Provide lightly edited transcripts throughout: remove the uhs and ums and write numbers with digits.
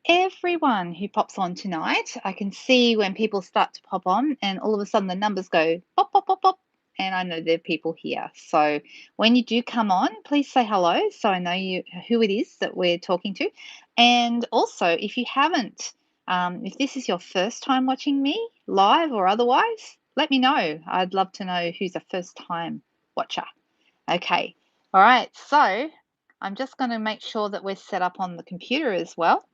everyone who pops on tonight. I can see when people start to pop on, and all of a sudden the numbers go pop, pop, pop, pop, and I know there are people here. So when you do come on, please say hello so I know who it is that we're talking to. And also, if you haven't, if this is your first time watching me live or otherwise, let me know. I'd love to know who's a first time watcher. Okay. All right. So I'm just going to make sure that we're set up on the computer as well.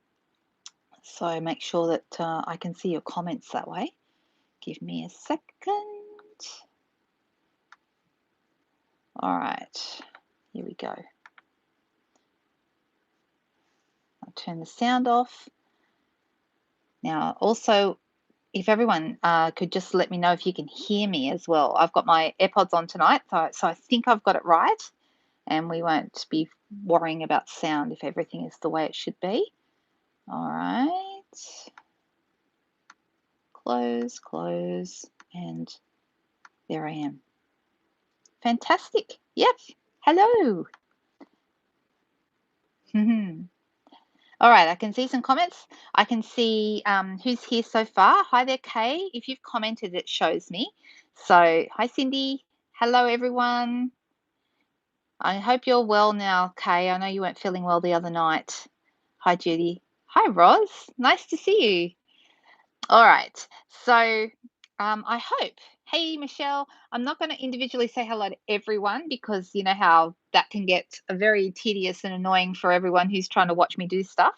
So make sure that I can see your comments that way. Give me a second. All right, here we go. I'll turn the sound off. Now, also, if everyone could just let me know if you can hear me as well. I've got my AirPods on tonight, so I think I've got it right, and we won't be worrying about sound if everything is the way it should be. All right. Close, close, and there I am. Fantastic. Yep. Hello. All right, I can see some comments. I can see who's here so far. Hi there, Kay. If you've commented, it shows me. So, hi, Cindy. Hello, everyone. I hope you're well now, Kay. I know you weren't feeling well the other night. Hi, Judy. Hi, Roz. Nice to see you. All right. So I hope. Hey, Michelle, I'm not going to individually say hello to everyone because you know how that can get very tedious and annoying for everyone who's trying to watch me do stuff.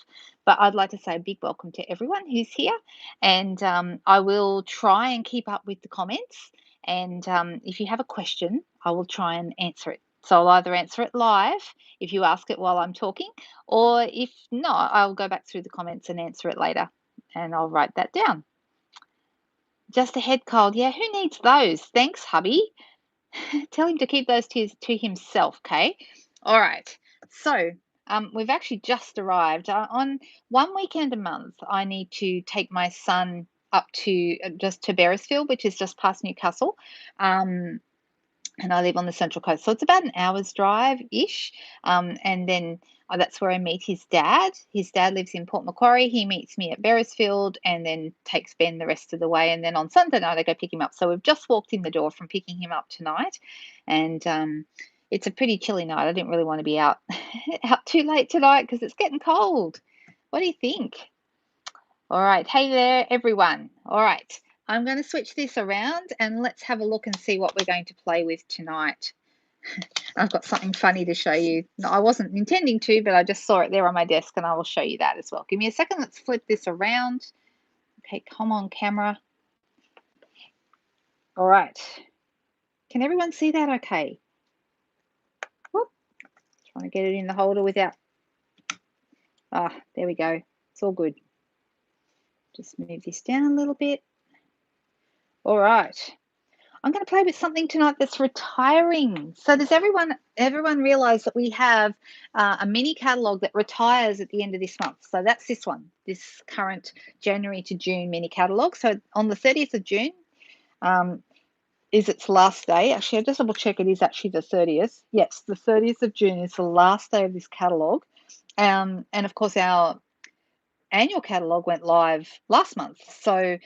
But I'd like to say a big welcome to everyone who's here. And I will try and keep up with the comments. And if you have a question, I will try and answer it. So I'll either answer it live if you ask it while I'm talking, or if not, I'll go back through the comments and answer it later. And I'll write that down. Just a head cold. Yeah, who needs those? Thanks, hubby. Tell him to keep those to himself, okay? All right. So we've actually just arrived. On one weekend a month, I need to take my son up to just to Beresfield, which is just past Newcastle. And I live on the Central Coast. So it's about an hour's drive-ish. And then that's where I meet his dad. His dad lives in Port Macquarie. He meets me at Beresfield and then takes Ben the rest of the way. And then on Sunday night, I go pick him up. So we've just walked in the door from picking him up tonight. And it's a pretty chilly night. I didn't really want to be out too late tonight because it's getting cold. What do you think? All right. Hey there, everyone. All right. I'm going to switch this around and let's have a look and see what we're going to play with tonight. I've got something funny to show you. No, I wasn't intending to, but I just saw it there on my desk and I will show you that as well. Give me a second. Let's flip this around. Okay, come on, camera. All right. Can everyone see that okay? Whoop. Trying to get it in the holder without... there we go. It's all good. Just move this down a little bit. All right. I'm going to play with something tonight that's retiring. So does everyone realize that we have a mini catalogue that retires at the end of this month? So that's this one, this current January to June mini catalogue. So on the 30th of June is its last day. Actually, I'll just double check it is actually the 30th. Yes, the 30th of June is the last day of this catalogue. And of course, our annual catalogue went live last month. So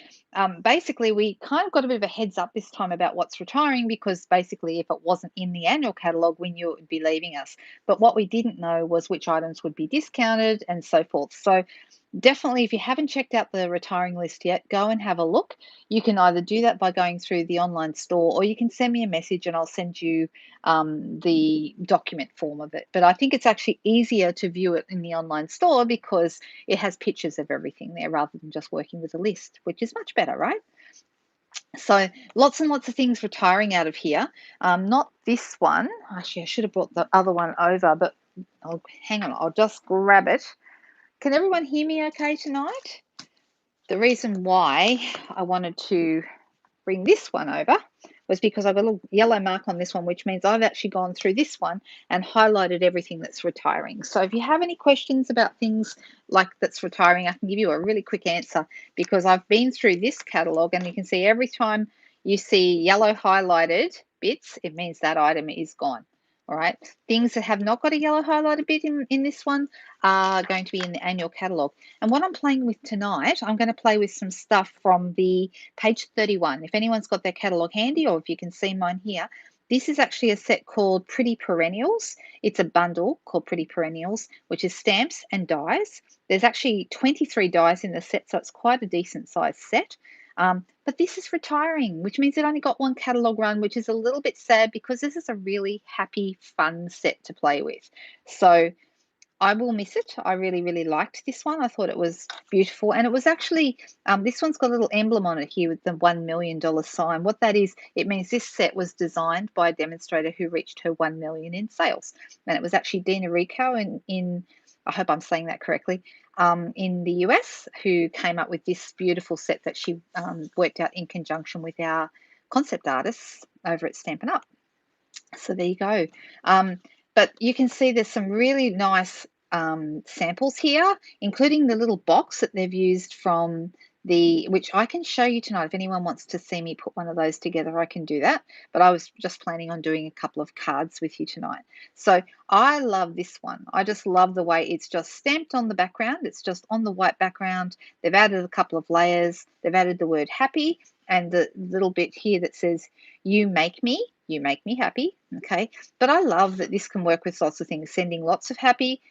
basically we kind of got a bit of a heads up this time about what's retiring because basically if it wasn't in the annual catalogue, we knew it would be leaving us. But what we didn't know was which items would be discounted and so forth. So definitely, if you haven't checked out the retiring list yet, go and have a look. You can either do that by going through the online store or you can send me a message and I'll send you the document form of it. But I think it's actually easier to view it in the online store because it has pictures of everything there rather than just working with a list, which is much better, right? So lots and lots of things retiring out of here. Not this one. Actually, I should have brought the other one over, but hang on, I'll just grab it. Can everyone hear me okay tonight? The reason why I wanted to bring this one over was because I've got a little yellow mark on this one, which means I've actually gone through this one and highlighted everything that's retiring. So if you have any questions about things like that's retiring, I can give you a really quick answer because I've been through this catalogue and you can see every time you see yellow highlighted bits, it means that item is gone. All right. Things that have not got a yellow highlighted bit in this one are going to be in the annual catalogue. And what I'm playing with tonight, I'm going to play with some stuff from the page 31. If anyone's got their catalogue handy, or if you can see mine here, this is actually a set called Pretty Perennials. It's a bundle called Pretty Perennials, which is stamps and dies. There's actually 23 dies in the set, so it's quite a decent sized set. But this is retiring, which means it only got one catalogue run, which is a little bit sad because this is a really happy, fun set to play with. So I will miss it. I really, really liked this one. I thought it was beautiful. And it was actually, this one's got a little emblem on it here with the $1 million sign. What that is, it means this set was designed by a demonstrator who reached her 1 million in sales. And it was actually Dina Rico in I hope I'm saying that correctly, in the US, who came up with this beautiful set that she worked out in conjunction with our concept artists over at Stampin'Up. So there you go. But you can see there's some really nice samples here, including the little box that they've used from which I can show you tonight. If anyone wants to see me put one of those together, I can do that. But I was just planning on doing a couple of cards with you tonight. So I love this one. I just love the way it's just stamped on the background. It's just on the white background. They've added a couple of layers. They've added the word happy and the little bit here that says, you make me happy. Okay. But I love that this can work with lots of things, sending lots of happy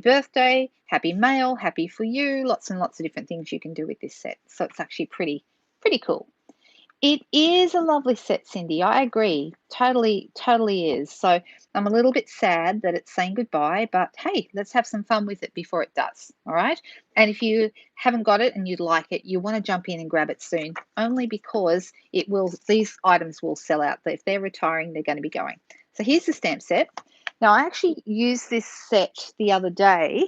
birthday, happy mail, happy for you, lots and lots of different things you can do with this set. So it's actually pretty cool. It is a lovely set, Cindy. I agree. Totally is. So I'm a little bit sad that it's saying goodbye, but hey, let's have some fun with it before it does. All right. And if you haven't got it and you'd like it, you want to jump in and grab it soon, only because these items will sell out. If they're retiring, they're going to be going. So here's the stamp set. Now, I actually used this set the other day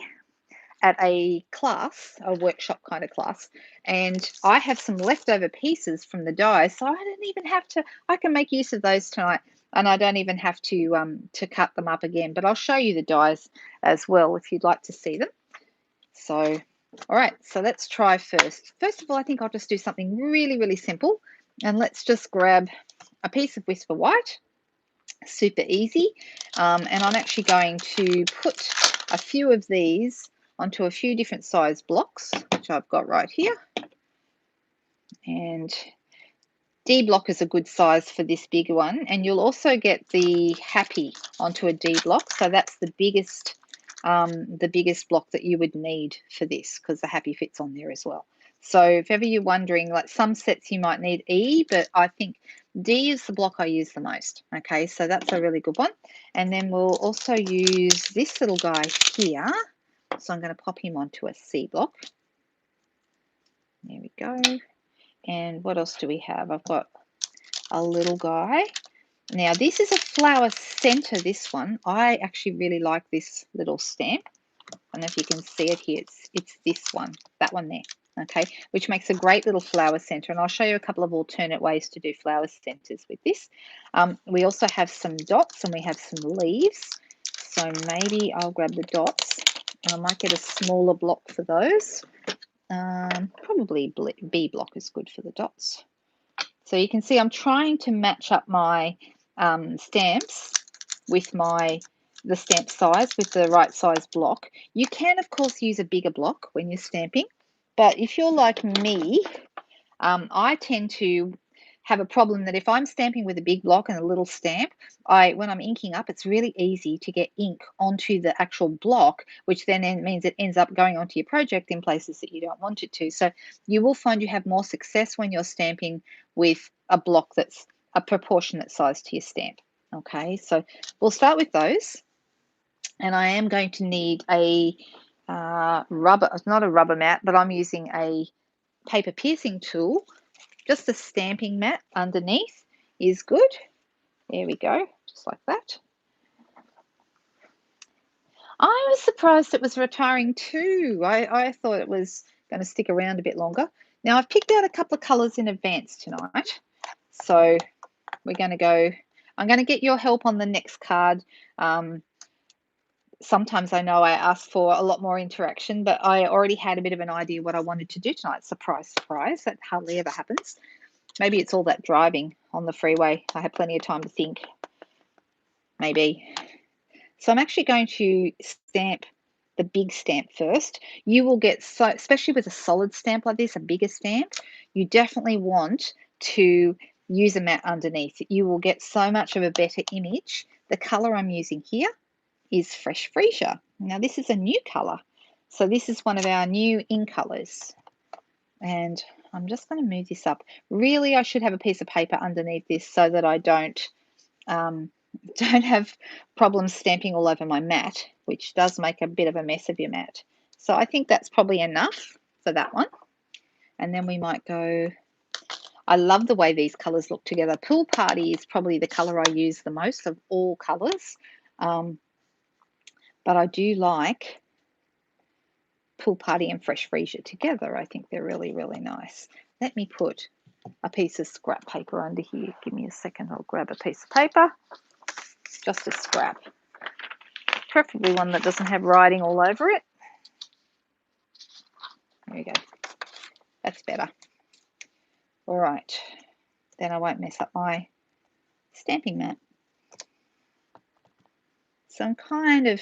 at a class, a workshop kind of class, and I have some leftover pieces from the dies, so I didn't even have to, I can make use of those tonight, and I don't even have to cut them up again, but I'll show you the dies as well if you'd like to see them. So, all right, so let's try first. First of all, I think I'll just do something really, really simple, and let's just grab a piece of Whisper White. Super easy. And I'm actually going to put a few of these onto a few different size blocks, which I've got right here. And D block is a good size for this bigger one. And you'll also get the happy onto a D block. So that's the biggest block that you would need for this, because the happy fits on there as well. So if ever you're wondering, like some sets you might need E, but I think D is the block I use the most. Okay, so that's a really good one. And then we'll also use this little guy here. So I'm going to pop him onto a C block. There we go. And what else do we have? I've got a little guy. Now this is a flower center, this one. I actually really like this little stamp. I don't know if you can see it here. It's this one, that one there. Okay, which makes a great little flower center. And I'll show you a couple of alternate ways to do flower centers with this. We also have some dots and we have some leaves. So maybe I'll grab the dots and I might get a smaller block for those. Probably B block is good for the dots. So you can see I'm trying to match up my stamps with the stamp size with the right size block. You can, of course, use a bigger block when you're stamping. But if you're like me, I tend to have a problem that if I'm stamping with a big block and a little stamp, when I'm inking up, it's really easy to get ink onto the actual block, which then means it ends up going onto your project in places that you don't want it to. So you will find you have more success when you're stamping with a block that's a proportionate size to your stamp. Okay, so we'll start with those. And I am going to need a rubber, not a rubber mat, but I'm using a paper piercing tool. Just a stamping mat underneath is good. There we go, just like that. I was surprised it was retiring too. I thought it was going to stick around a bit longer. Now I've picked out a couple of colours in advance tonight. So we're going to go, I'm going to get your help on the next card. Sometimes I know I ask for a lot more interaction, but I already had a bit of an idea what I wanted to do tonight. Surprise, surprise. That hardly ever happens. Maybe it's all that driving on the freeway. I had plenty of time to think. Maybe. So I'm actually going to stamp the big stamp first. You will get so, especially with a solid stamp like this, a bigger stamp, you definitely want to use a matte underneath. You will get so much of a better image. The color I'm using here is Fresh Freesia. Now this is a new color. So this is one of our new in colors. And I'm just going to move this up. Really, I should have a piece of paper underneath this so that I don't have problems stamping all over my mat, which does make a bit of a mess of your mat. So I think that's probably enough for that one. And then we might go, I love the way these colors look together. Pool Party is probably the color I use the most of all colors. But I do like Pool Party and Fresh Freesia together. I think they're really, really nice. Let me put a piece of scrap paper under here. Give me a second. I'll grab a piece of paper. Just a scrap. Preferably one that doesn't have writing all over it. There we go. That's better. All right. Then I won't mess up my stamping mat. So I'm kind of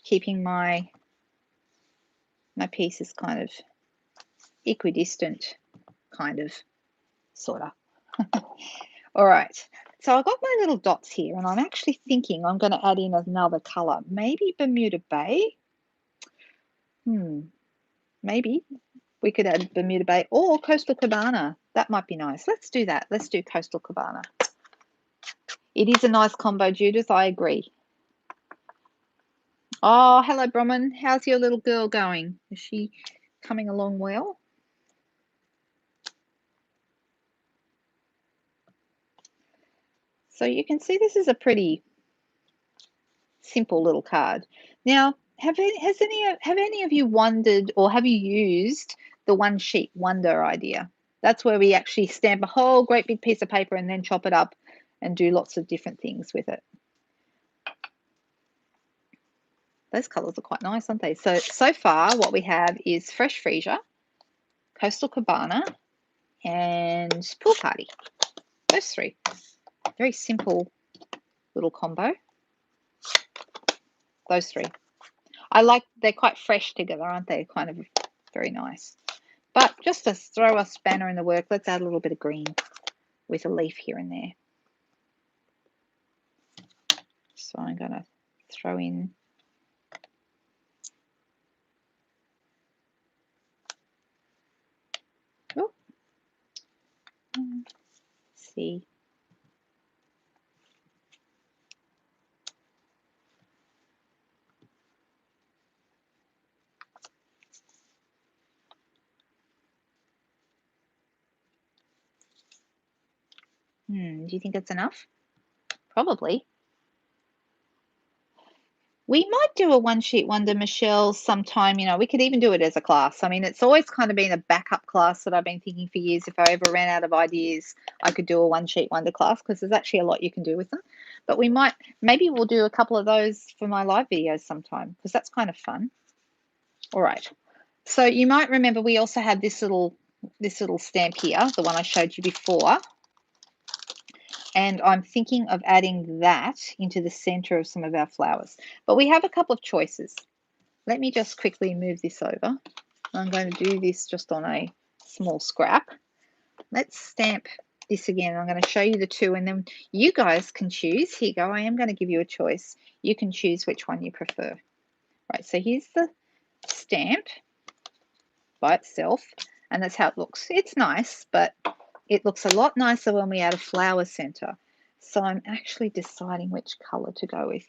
keeping my pieces kind of equidistant, kind of, sort of. All right. So I've got my little dots here, and I'm actually thinking I'm going to add in another color. Maybe Bermuda Bay. Maybe we could add Bermuda Bay or Coastal Cabana. That might be nice. Let's do that. Let's do Coastal Cabana. It is a nice combo, Judith. I agree. Oh, hello, Brahman. How's your little girl going? Is she coming along well? So you can see this is a pretty simple little card. Now, have any of you wondered, or have you used the one sheet wonder idea? That's where we actually stamp a whole great big piece of paper and then chop it up and do lots of different things with it. Those colors are quite nice, aren't they? So far what we have is Fresh Freesia, Coastal Cabana, and Pool Party. Those three. Very simple little combo. Those three. I like, they're quite fresh together, aren't they? Kind of very nice. But just to throw a spanner in the work, let's add a little bit of green with a leaf here and there. So I'm going to throw in let's see. Do you think it's enough? Probably. We might do a one sheet wonder, Michelle, sometime. You know, we could even do it as a class. I mean, it's always kind of been a backup class that I've been thinking for years. If I ever ran out of ideas, I could do a one sheet wonder class because there's actually a lot you can do with them. But we might, maybe we'll do a couple of those for my live videos sometime because that's kind of fun. All right. So you might remember we also had this little stamp here, the one I showed you before. And I'm thinking of adding that into the center of some of our flowers. But we have a couple of choices. Let me just quickly move this over. I'm going to do this just on a small scrap. Let's stamp this again. I'm going to show you the two, and then you guys can choose. Here you go. I am going to give you a choice. You can choose which one you prefer. Right, so here's the stamp by itself, and that's how it looks. It's nice, but it looks a lot nicer when we add a flower center. So I'm actually deciding which color to go with.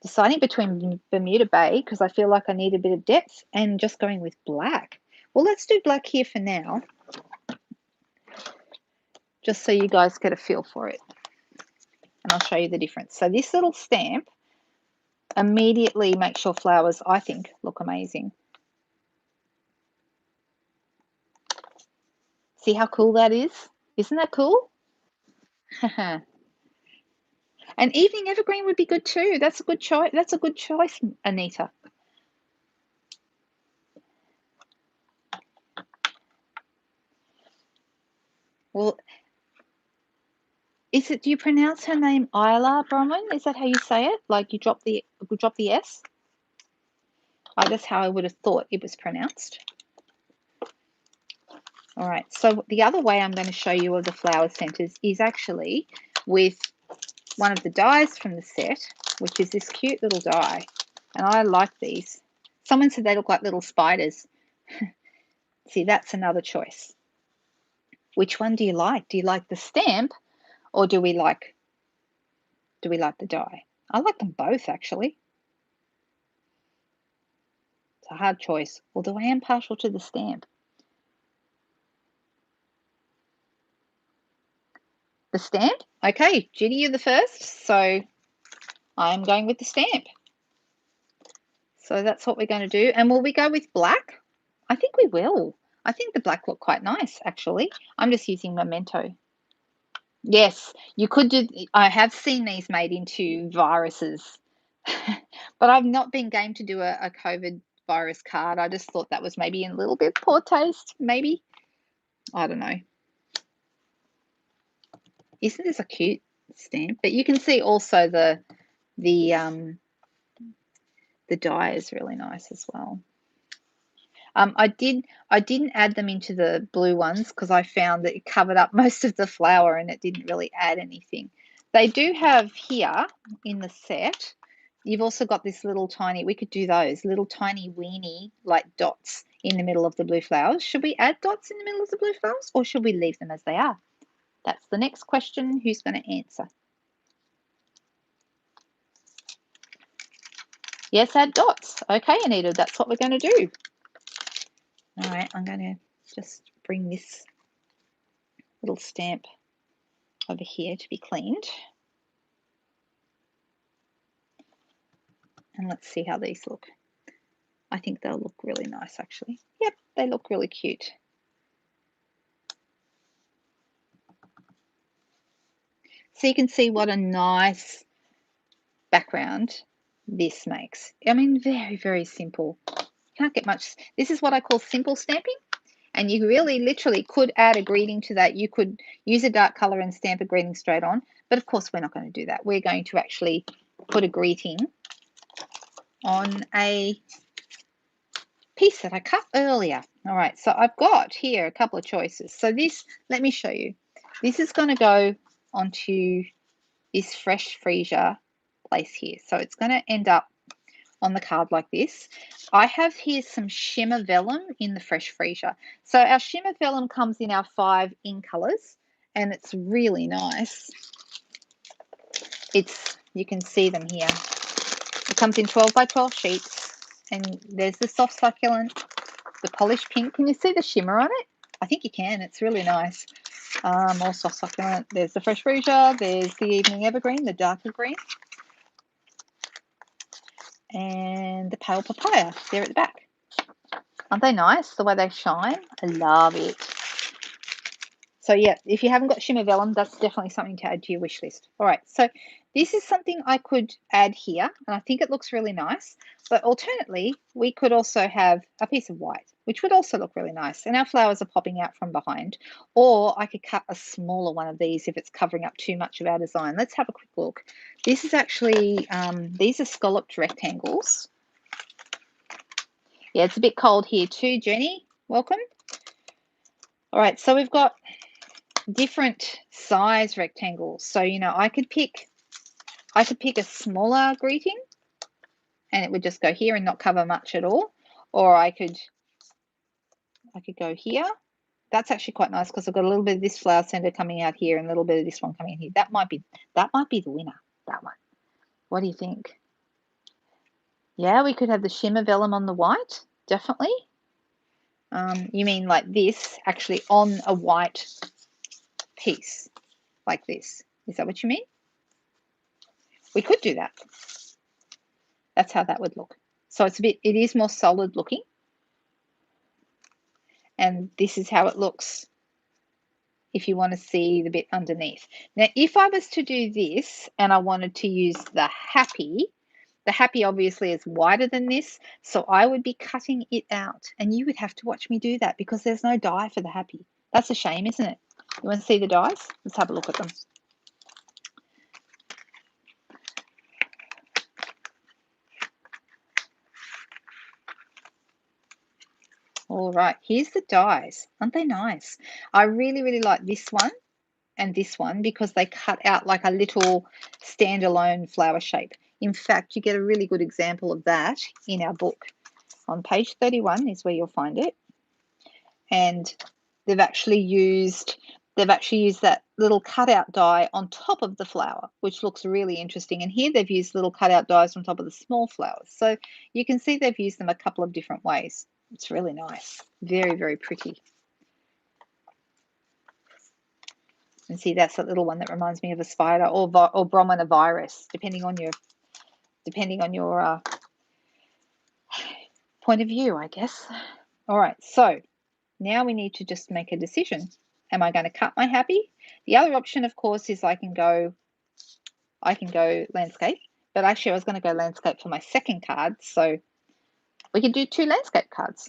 Deciding between Bermuda Bay, because I feel like I need a bit of depth, and just going with black. Well, let's do black here for now, just so you guys get a feel for it. And I'll show you the difference. So this little stamp immediately makes your flowers, I think, look amazing. See how cool that is? Isn't that cool? And evening evergreen would be good too. That's a good choice. That's a good choice, Anita. Well, do you pronounce her name Isla Bronwyn? Is that how you say it? Like you drop the S? That's how I would have thought it was pronounced. All right, so the other way I'm going to show you of the flower centers is actually with one of the dies from the set, which is this cute little die. And I like these. Someone said they look like little spiders. See, that's another choice. Which one do you like? Do you like the stamp or do we like the die? I like them both, actually. It's a hard choice, although I am partial to the stamp. The stamp? Okay, Judy, you're the first, so I'm going with the stamp. So that's what we're going to do. And will we go with black? I think we will. I think the black looked quite nice, actually. I'm just using Memento. Yes, you could do. I have seen these made into viruses, but I've not been game to do a COVID virus card. I just thought that was maybe in a little bit poor taste, maybe. I don't know. Isn't this a cute stamp? But you can see also the die is really nice as well. I didn't add them into the blue ones because I found that it covered up most of the flower and it didn't really add anything. They do have here in the set, you've also got this little tiny, we could do those, little tiny weeny like dots in the middle of the blue flowers. Should we add dots in the middle of the blue flowers or should we leave them as they are? That's the next question. Who's going to answer? Yes, add dots. Okay, Anita, that's what we're going to do. All right, I'm going to just bring this little stamp over here to be cleaned. And let's see how these look. I think they'll look really nice, actually. Yep, they look really cute. So you can see what a nice background this makes. I mean, very, very simple. Can't get much. This is what I call simple stamping. And you really literally could add a greeting to that. You could use a dark color and stamp a greeting straight on. But of course, we're not going to do that. We're going to actually put a greeting on a piece that I cut earlier. All right, so I've got here a couple of choices. So this, let me show you. This is going to go onto this fresh freesia place here. So it's going to end up on the card like this. I have here some shimmer vellum in the fresh freesia. So our shimmer vellum comes in our 5 in colors and it's really nice. You can see them here. It comes in 12 by 12 sheets and there's the soft succulent, the polished pink. Can you see the shimmer on it? I think you can. It's really nice. More soft succulent. There's the fresh freesia. There's the evening evergreen, the darker green. And the pale papaya there at the back. Aren't they nice the way they shine? I love it. So yeah, if you haven't got shimmer vellum, that's definitely something to add to your wish list. All right, so this is something I could add here, and I think it looks really nice. But alternately, we could also have a piece of white, which would also look really nice. And our flowers are popping out from behind. Or I could cut a smaller one of these if it's covering up too much of our design. Let's have a quick look. This is actually, these are scalloped rectangles. Yeah, it's a bit cold here too, Jenny. Welcome. All right, so we've got different size rectangles. So, you know, I could pick a smaller greeting and it would just go here and not cover much at all. Or I could go here. That's actually quite nice because I've got a little bit of this flower center coming out here and a little bit of this one coming in here. That might be the winner, that one. What do you think? Yeah, we could have the shimmer vellum on the white, definitely. You mean like this, actually on a white piece, like this. Is that what you mean? We could do that. That's how that would look. So it is more solid looking. And this is how it looks if you want to see the bit underneath. Now, if I was to do this and I wanted to use the happy obviously is wider than this, so I would be cutting it out. And you would have to watch me do that because there's no die for the happy. That's a shame, isn't it? You want to see the dies? Let's have a look at them. All right, here's the dies. Aren't they nice? I really, really like this one and this one because they cut out like a little standalone flower shape. In fact, you get a really good example of that in our book. On page 31 is where you'll find it. And they've actually used that little cutout die on top of the flower, which looks really interesting. And here they've used little cutout dies on top of the small flowers. So you can see they've used them a couple of different ways. It's really nice. Very, very pretty. And see, that's that little one that reminds me of a spider or brominovirus, depending on your point of view, I guess. All right, so now we need to just make a decision. Am I going to cut my happy? The other option, of course, is I can go landscape, but actually I was going to go landscape for my second card, so we can do 2 landscape cards.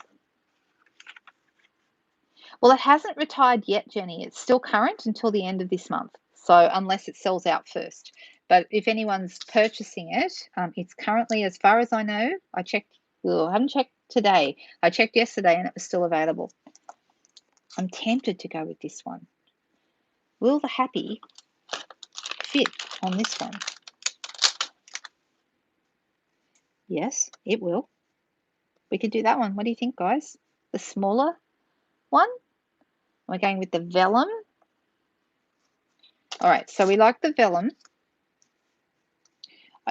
Well, it hasn't retired yet, Jenny. It's still current until the end of this month, so unless it sells out first. But if anyone's purchasing it, it's currently, as far as I know, I checked, I haven't checked today. I checked yesterday and it was still available. I'm tempted to go with this one. Will the happy fit on this one? Yes, it will. We could do that one. What do you think, guys? The smaller one? We're going with the vellum. All right, so we like the vellum.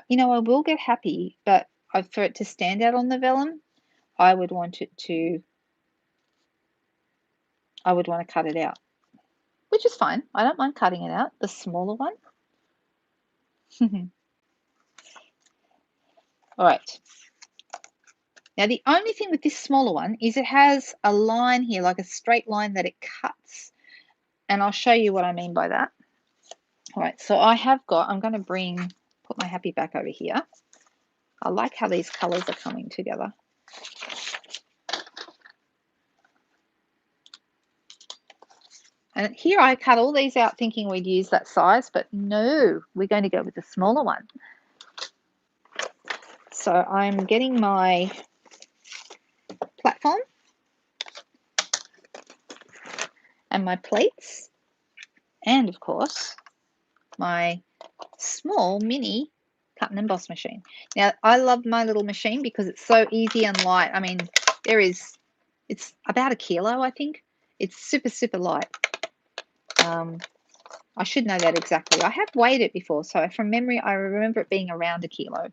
You know, I will get happy, but for it to stand out on the vellum, I would want to cut it out, which is fine. I don't mind cutting it out, the smaller one. All right. Now, the only thing with this smaller one is it has a line here, like a straight line that it cuts. And I'll show you what I mean by that. All right, so I'm going to put my happy back over here. I like how these colors are coming together. And here I cut all these out thinking we'd use that size, but no, we're going to go with the smaller one. So I'm getting my platform and my plates and, of course, my small mini cut and emboss machine. Now, I love my little machine because it's so easy and light. I mean, it's about 1 kilo, I think. It's super, super light. I should know that exactly. I have weighed it before, so from memory, I remember it being around 1 kilo.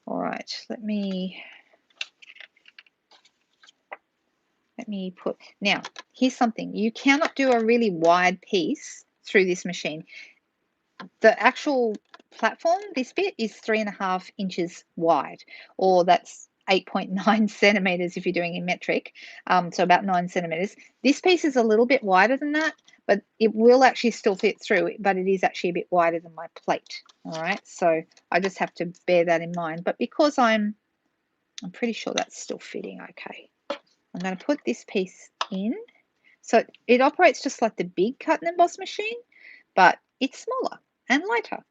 All right, let me put, now, here's something. You cannot do a really wide piece through this machine. The actual platform, this bit, is 3.5 inches wide, or that's 8.9 centimeters if you're doing in metric, so about 9 centimeters. This piece is a little bit wider than that, but it will actually still fit through, but it is actually a bit wider than my plate. All right, so I just have to bear that in mind. But because I'm pretty sure that's still fitting okay, I'm going to put this piece in. So it operates just like the big cut and emboss machine, but it's smaller and lighter.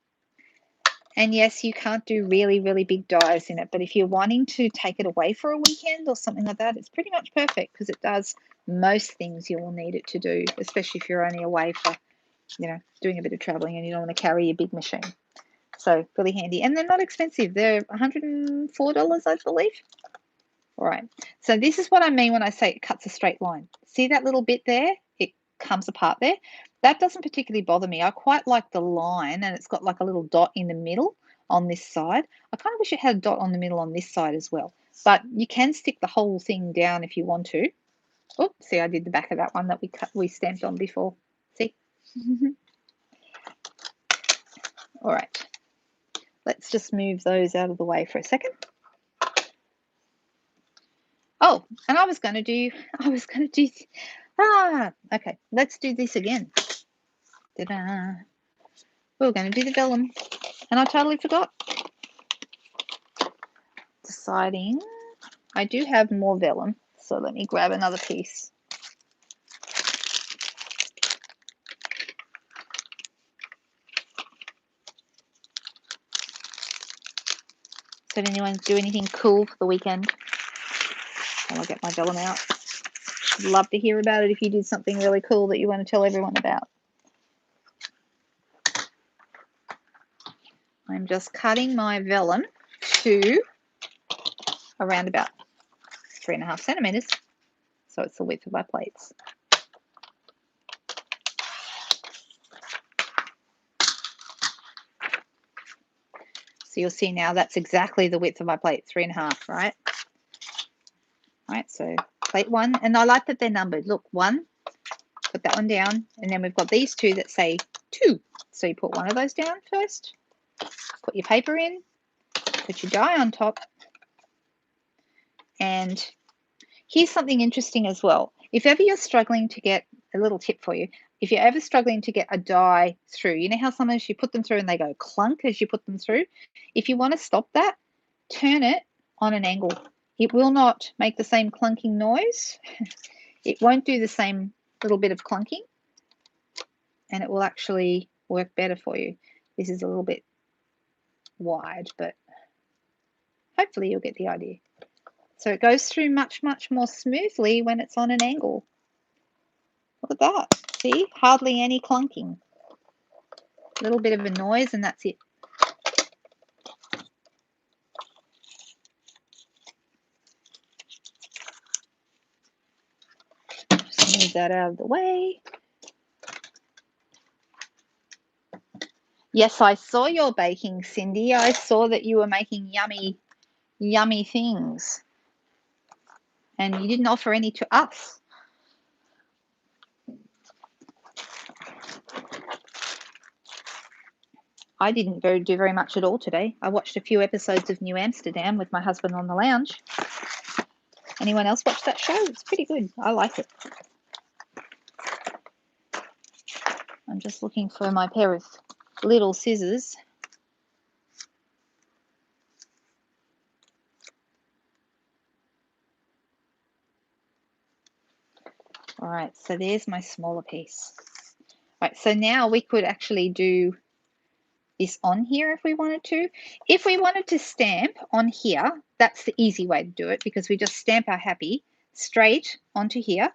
And yes, you can't do really, really big dies in it, but if you're wanting to take it away for a weekend or something like that, it's pretty much perfect because it does most things you will need it to do, especially if you're only away for, doing a bit of traveling and you don't want to carry a big machine. So really handy. And they're not expensive. They're $104, I believe. All right. So this is what I mean when I say it cuts a straight line. See that little bit there? It comes apart there. That doesn't particularly bother me. I quite like the line, and it's got like a little dot in the middle on this side. I kind of wish it had a dot on the middle on this side as well. But you can stick the whole thing down if you want to. Oh, see, I did the back of that one that we stamped on before. See? All right. Let's just move those out of the way for a second. Oh, and I was going to do, okay, let's do this again. Ta-da. We were going to do the vellum, and I totally forgot. Deciding, I do have more vellum, so let me grab another piece. So did anyone do anything cool for the weekend? I'll get my vellum out. I'd love to hear about it if you did something really cool that you want to tell everyone about. I'm just cutting my vellum to around about 3.5 centimeters. So it's the width of my plates. So you'll see now that's exactly the width of my plate, 3.5, right? Right, so plate 1, and I like that they're numbered. Look, 1, put that one down, and then we've got these 2 that say 2. So you put one of those down first, put your paper in, put your die on top, and here's something interesting as well. If ever you're struggling to get, a little tip for you, if you're ever struggling to get a die through, you know how sometimes you put them through and they go clunk as you put them through? If you want to stop that, turn it on an angle. It will not make the same clunking noise. It won't do the same little bit of clunking, and it will actually work better for you. This is a little bit wide, but hopefully you'll get the idea. So it goes through much, much more smoothly when it's on an angle. Look at that. See? Hardly any clunking. A little bit of a noise and that's it. Just move that out of the way. Yes, I saw your baking, Cindy. I saw that you were making yummy, yummy things. And you didn't offer any to us. I didn't do very much at all today. I watched a few episodes of New Amsterdam with my husband on the lounge. Anyone else watch that show? It's pretty good. I like it. I'm just looking for my pair of little scissors. All right, so there's my smaller piece. All right, so now we could actually do this on here if we wanted to. If we wanted to stamp on here, that's the easy way to do it because we just stamp our happy straight onto here.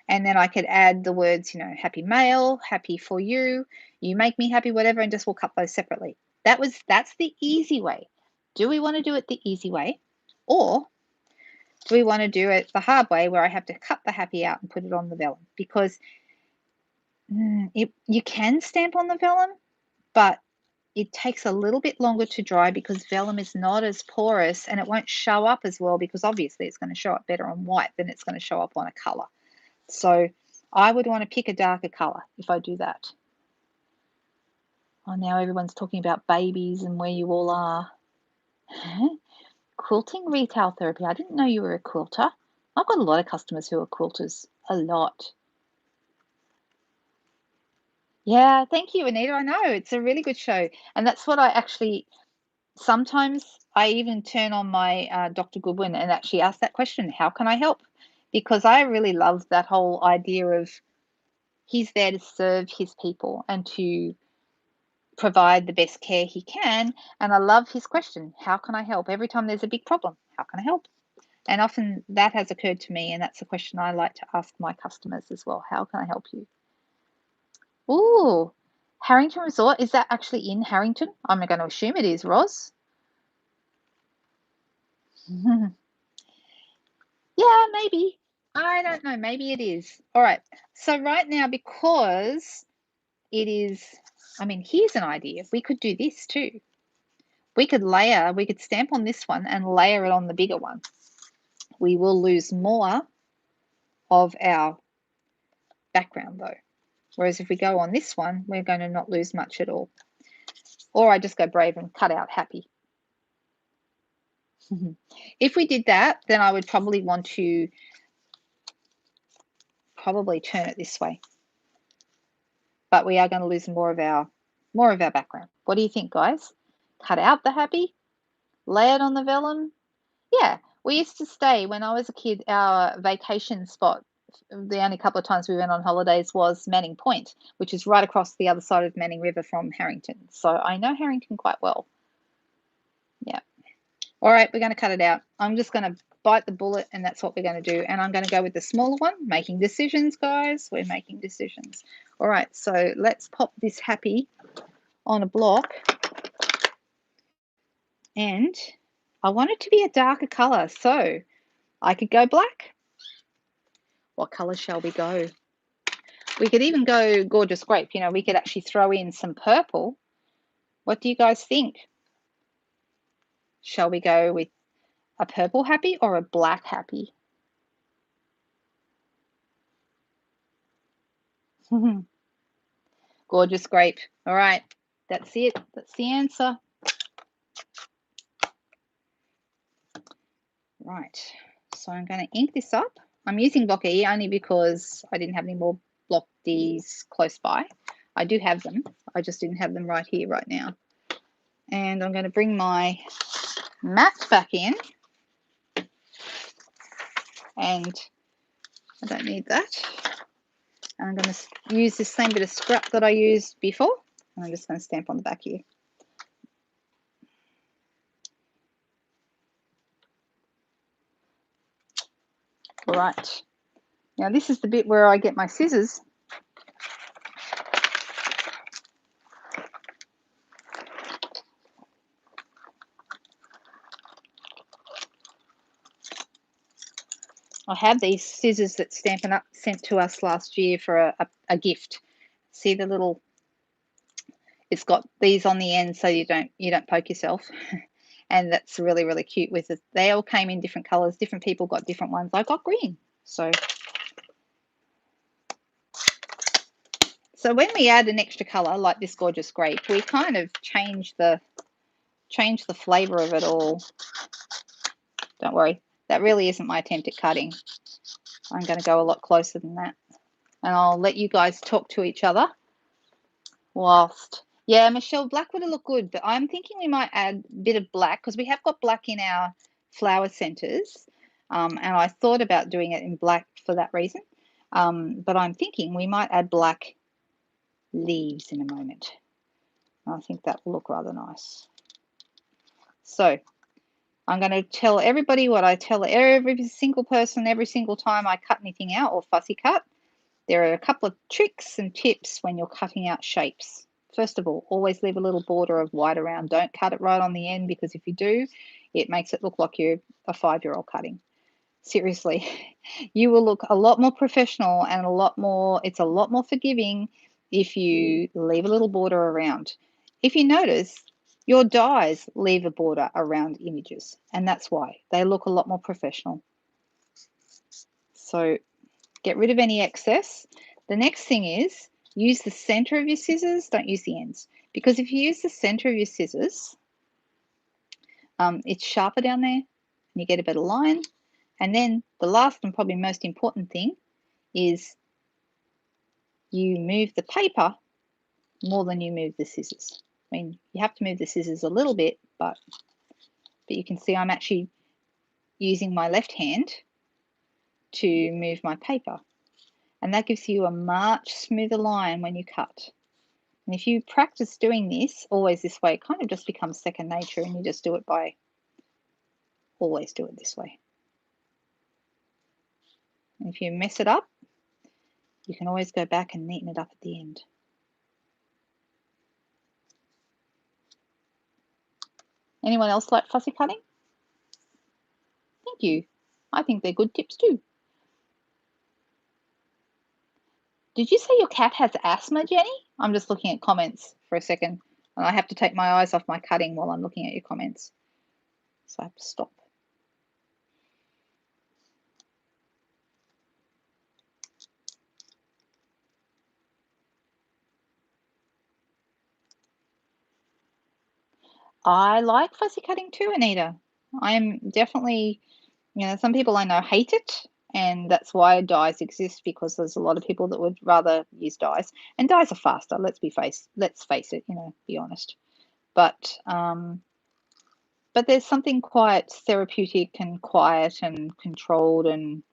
And then I could add the words, you know, happy mail, happy for you, you make me happy, whatever, and just we'll cut those separately. That's the easy way. Do we want to do it the easy way? Or do we want to do it the hard way where I have to cut the happy out and put it on the vellum? Because you can stamp on the vellum, but it takes a little bit longer to dry because vellum is not as porous and it won't show up as well because obviously it's going to show up better on white than it's going to show up on a color. So I would want to pick a darker color if I do that. Oh, now everyone's talking about babies and where you all are. Quilting retail therapy. I didn't know you were a quilter. I've got a lot of customers who are quilters. A lot. Yeah, thank you, Anita. I know it's a really good show. And that's what I actually, sometimes I even turn on my Dr. Goodwin and actually ask that question, how can I help? Because I really love that whole idea of he's there to serve his people and to provide the best care he can. And I love his question, how can I help? Every time there's a big problem, how can I help? And often that has occurred to me, and that's a question I like to ask my customers as well. How can I help you? Ooh, Harrington Resort, is that actually in Harrington? I'm going to assume it is, Roz. Yeah, maybe. I don't know. Maybe it is. All right. So right now, because it is, I mean, here's an idea. We could do this too. We could stamp on this one and layer it on the bigger one. We will lose more of our background though. Whereas if we go on this one, we're going to not lose much at all. Or I just go brave and cut out happy. If we did that, then I would probably want to turn it this way. But we are going to lose more of our background. What do you think, guys? Cut out the happy, lay it on the vellum. Yeah, we used to stay, when I was a kid, our vacation spot, the only couple of times we went on holidays was Manning Point, which is right across the other side of Manning River from Harrington. So I know Harrington quite well. Yeah. All right, we're going to cut it out. I'm just going to bite the bullet, and that's what we're going to do. And I'm going to go with the smaller one, making decisions, guys. We're making decisions. All right, so let's pop this happy on a block. And I want it to be a darker color, so I could go black. What color shall we go? We could even go gorgeous grape. You know, we could actually throw in some purple. What do you guys think? Shall we go with a purple happy or a black happy? Gorgeous grape. All right, that's it. That's the answer. Right, so I'm going to ink this up. I'm using block E only because I didn't have any more block Ds close by. I do have them. I just didn't have them right here, right now. And I'm going to bring my mats back in. And I don't need that. And I'm going to use this same bit of scrap that I used before. And I'm just going to stamp on the back here. All right. Now this is the bit where I get my scissors. I have these scissors that Stampin'Up sent to us last year for a gift. See the little, it's got these on the end so you don't poke yourself. And that's really, really cute with it. They all came in different colors. Different people got different ones. I got green. So when we add an extra color like this gorgeous grape, we kind of change the flavor of it all. Don't worry. That really isn't my attempt at cutting. I'm going to go a lot closer than that. And I'll let you guys talk to each other whilst. Yeah, Michelle, black would have looked good, but I'm thinking we might add a bit of black because we have got black in our flower centers. And I thought about doing it in black for that reason. But I'm thinking we might add black leaves in a moment. I think that will look rather nice. So I'm going to tell everybody what I tell every single person every single time I cut anything out or fussy cut. There are a couple of tricks and tips when you're cutting out shapes. First of all, always leave a little border of white around. Don't cut it right on the end because if you do, it makes it look like you're a 5-year-old cutting. Seriously, you will look a lot more professional and it's a lot more forgiving if you leave a little border around. If you notice, your dies leave a border around images, and that's why they look a lot more professional. So get rid of any excess. The next thing is use the center of your scissors, don't use the ends, because if you use the center of your scissors, it's sharper down there and you get a better line. And then the last and probably most important thing is you move the paper more than you move the scissors. I mean, you have to move the scissors a little bit, but you can see I'm actually using my left hand to move my paper. And that gives you a much smoother line when you cut. And if you practice doing this, always this way, it kind of just becomes second nature and you just do it by, always do it this way. And if you mess it up, you can always go back and neaten it up at the end. Anyone else like fussy cutting? Thank you. I think they're good tips too. Did you say your cat has asthma, Jenny? I'm just looking at comments for a second. And I have to take my eyes off my cutting while I'm looking at your comments. So I have to stop. I like fussy cutting too, Anita. I'm definitely, some people I know hate it, and that's why dyes exist, because there's a lot of people that would rather use dyes. And dyes are faster, let's face it, be honest. But there's something quite therapeutic and quiet and controlled and,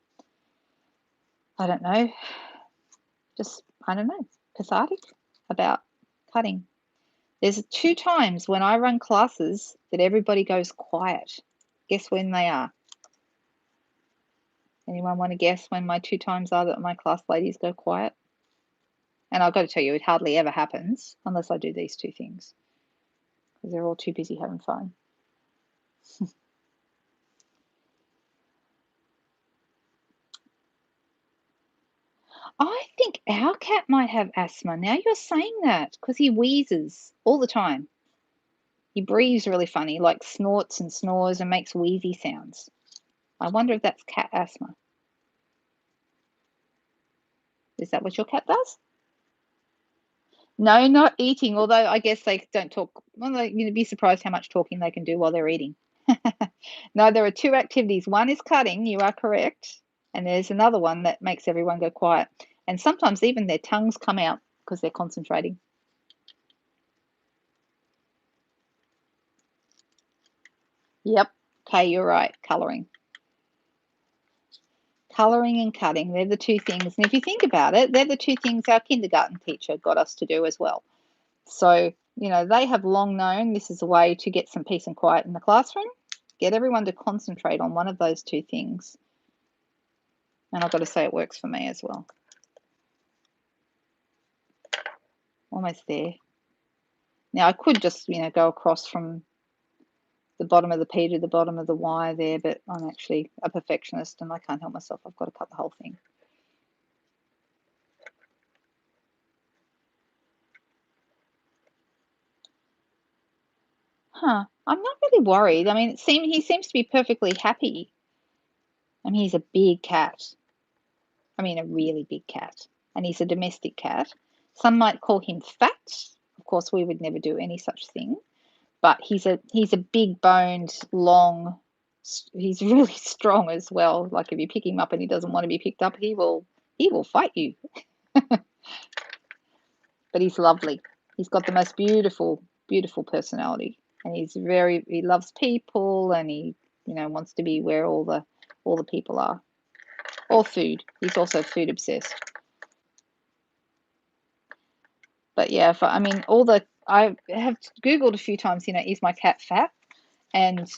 cathartic about cutting. There's 2 times when I run classes that everybody goes quiet. Guess when they are? Anyone want to guess when my 2 times are that my class ladies go quiet? And I've got to tell you, it hardly ever happens unless I do these 2 things, because they're all too busy having fun. I think our cat might have asthma. Now you're saying that, because he wheezes all the time. He breathes really funny, like snorts and snores and makes wheezy sounds. I wonder if that's cat asthma. Is that what your cat does? No, not eating, although I guess they don't talk. Well, you'd be surprised how much talking they can do while they're eating. No, there are 2 activities. One is cutting, you are correct. And there's another one that makes everyone go quiet. And sometimes even their tongues come out because they're concentrating. Yep. Okay, you're right. Colouring. Colouring and cutting, they're the 2 things. And if you think about it, they're the 2 things our kindergarten teacher got us to do as well. So, they have long known this is a way to get some peace and quiet in the classroom, get everyone to concentrate on one of those 2 things. And I've got to say it works for me as well. Almost there. Now, I could just, go across from the bottom of the P to the bottom of the Y there, but I'm actually a perfectionist and I can't help myself. I've got to cut the whole thing. I'm not really worried. I mean, he seems to be perfectly happy. I mean, he's a big cat. I mean, a really big cat. And he's a domestic cat. Some might call him fat. Of course, we would never do any such thing. But he's a big boned, long. He's really strong as well. Like if you pick him up and he doesn't want to be picked up, he will fight you. But he's lovely. He's got the most beautiful, beautiful personality, and he loves people, and he wants to be where all the people are. Or food. He's also food obsessed. But yeah, I have Googled a few times, is my cat fat? And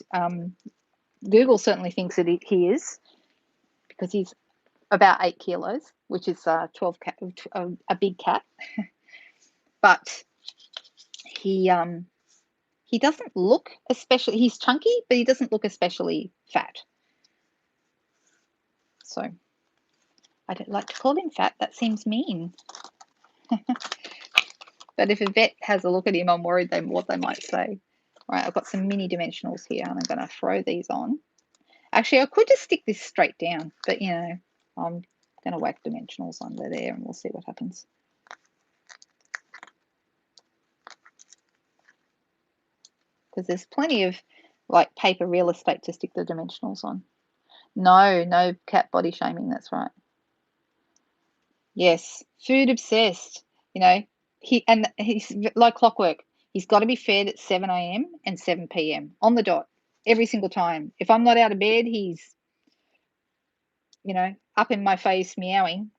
Google certainly thinks that he is, because he's about 8 kilos, which is 12 a big cat. But he doesn't look especially. He's chunky, but he doesn't look especially fat. So I don't like to call him fat. That seems mean. But if a vet has a look at him, I'm worried what they might say. All right, I've got some mini dimensionals here, and I'm going to throw these on. Actually, I could just stick this straight down, but I'm going to whack dimensionals under there, and we'll see what happens. Because there's plenty of paper real estate to stick the dimensionals on. No cat body shaming. That's right. Yes, food obsessed. He's like clockwork. He's got to be fed at 7 a.m. and 7 p.m. on the dot every single time. If I'm not out of bed, he's up in my face meowing.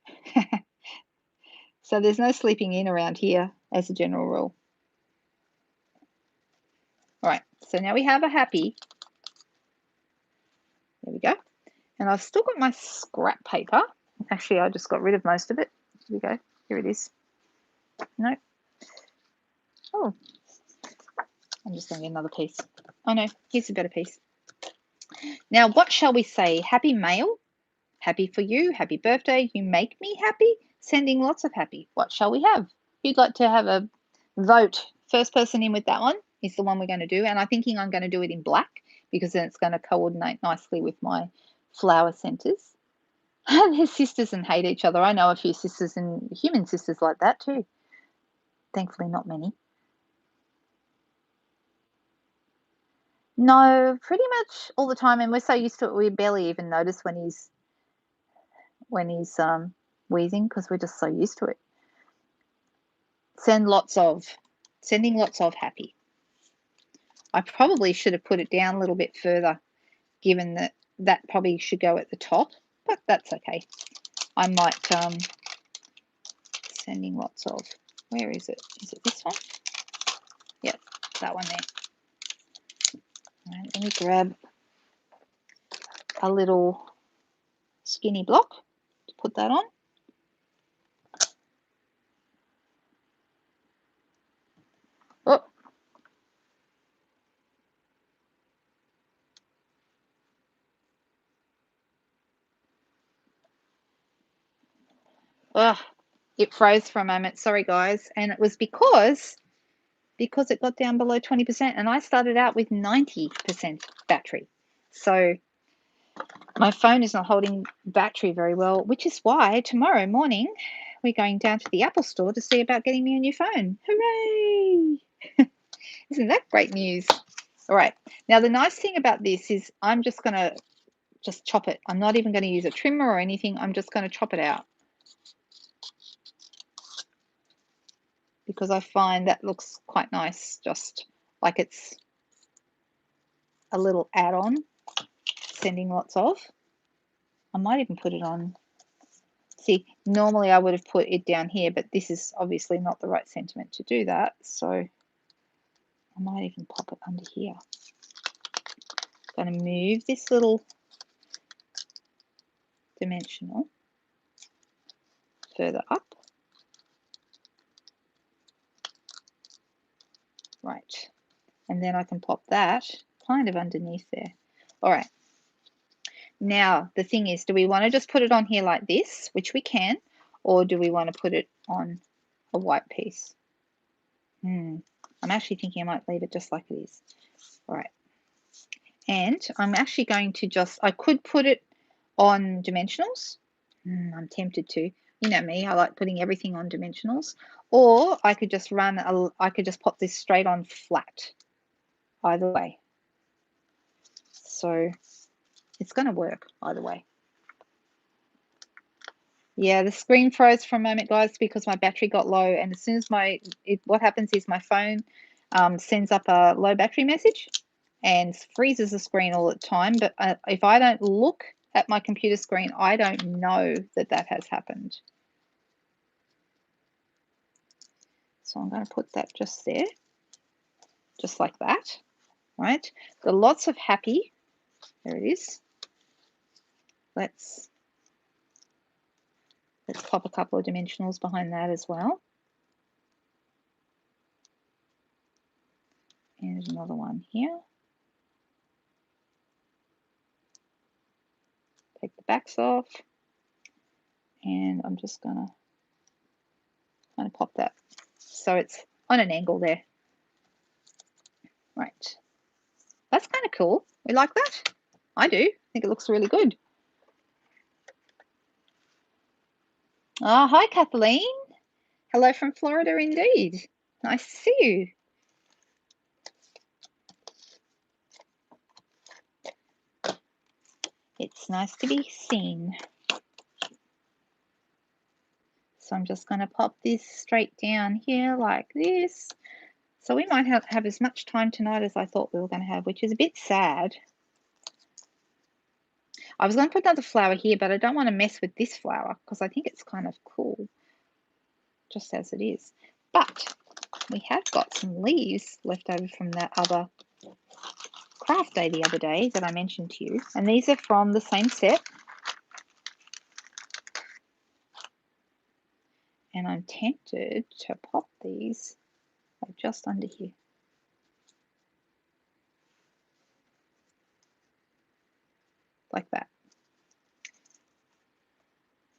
So there's no sleeping in around here as a general rule. All right, so now we have a happy. There we go. And I've still got my scrap paper. Actually, I just got rid of most of it. Here we go. Here it is. No. Oh, I'm just going to get another piece. Oh, no, here's a better piece. Now, what shall we say? Happy mail? Happy for you. Happy birthday. You make me happy. Sending lots of happy. What shall we have? You'd like to have a vote. First person in with that one is the one we're going to do. And I'm thinking I'm going to do it in black, because then it's going to coordinate nicely with my flower centers. They're sisters and hate each other. I know a few sisters and human sisters like that too. Thankfully, not many. No, pretty much all the time, and we're so used to it we barely even notice when he's wheezing, because we're just so used to it. Sending lots of happy. I probably should have put it down a little bit further, given that probably should go at the top, but that's okay. I might sending lots of. Where is it? Is it this one? Yep, that one there. All right, let me grab a little skinny block to put that on. Oh. Ugh, it froze for a moment. Sorry, guys. And it was because it got down below 20%, and I started out with 90% battery. So my phone is not holding battery very well, which is why tomorrow morning we're going down to the Apple store to see about getting me a new phone. Hooray! Isn't that great news? All right. Now, the nice thing about this is I'm just going to just chop it. I'm not even going to use a trimmer or anything. I'm just going to chop it out, because I find that looks quite nice, just like it's a little add-on, sending lots of. I might even put it on. See, normally I would have put it down here, but this is obviously not the right sentiment to do that, so I might even pop it under here. I'm going to move this little dimensional further up. Right. And then I can pop that kind of underneath there. All right. Now, the thing is, do we want to just put it on here like this, which we can, or do we want to put it on a white piece? I'm actually thinking I might leave it just like it is. All right. And I'm actually going to just, I could put it on dimensionals. I'm tempted to. You know me, I like putting everything on dimensionals. Or I could just I could just pop this straight on flat. Either way. So it's going to work either way. Yeah, the screen froze for a moment, guys, because my battery got low. And as soon as what happens is my phone sends up a low battery message and freezes the screen all the time. But if I don't look at my computer screen, I don't know that has happened. So I'm going to put that just there, just like that, right? Got lots of happy. There it is. Let's pop a couple of dimensionals behind that as well. And another one here. Take the backs off. And I'm just going to kind of pop that so it's on an angle there. Right. That's kind of cool. We like that? I do. I think it looks really good. Oh, hi, Kathleen. Hello from Florida indeed. Nice to see you. It's nice to be seen. So I'm just going to pop this straight down here like this. So we might have as much time tonight as I thought we were going to have, which is a bit sad. I was going to put another flower here, but I don't want to mess with this flower because I think it's kind of cool, just as it is. But we have got some leaves left over from that other craft day the other day that I mentioned to you. And these are from the same set. And I'm tempted to pop these like just under here. Like that.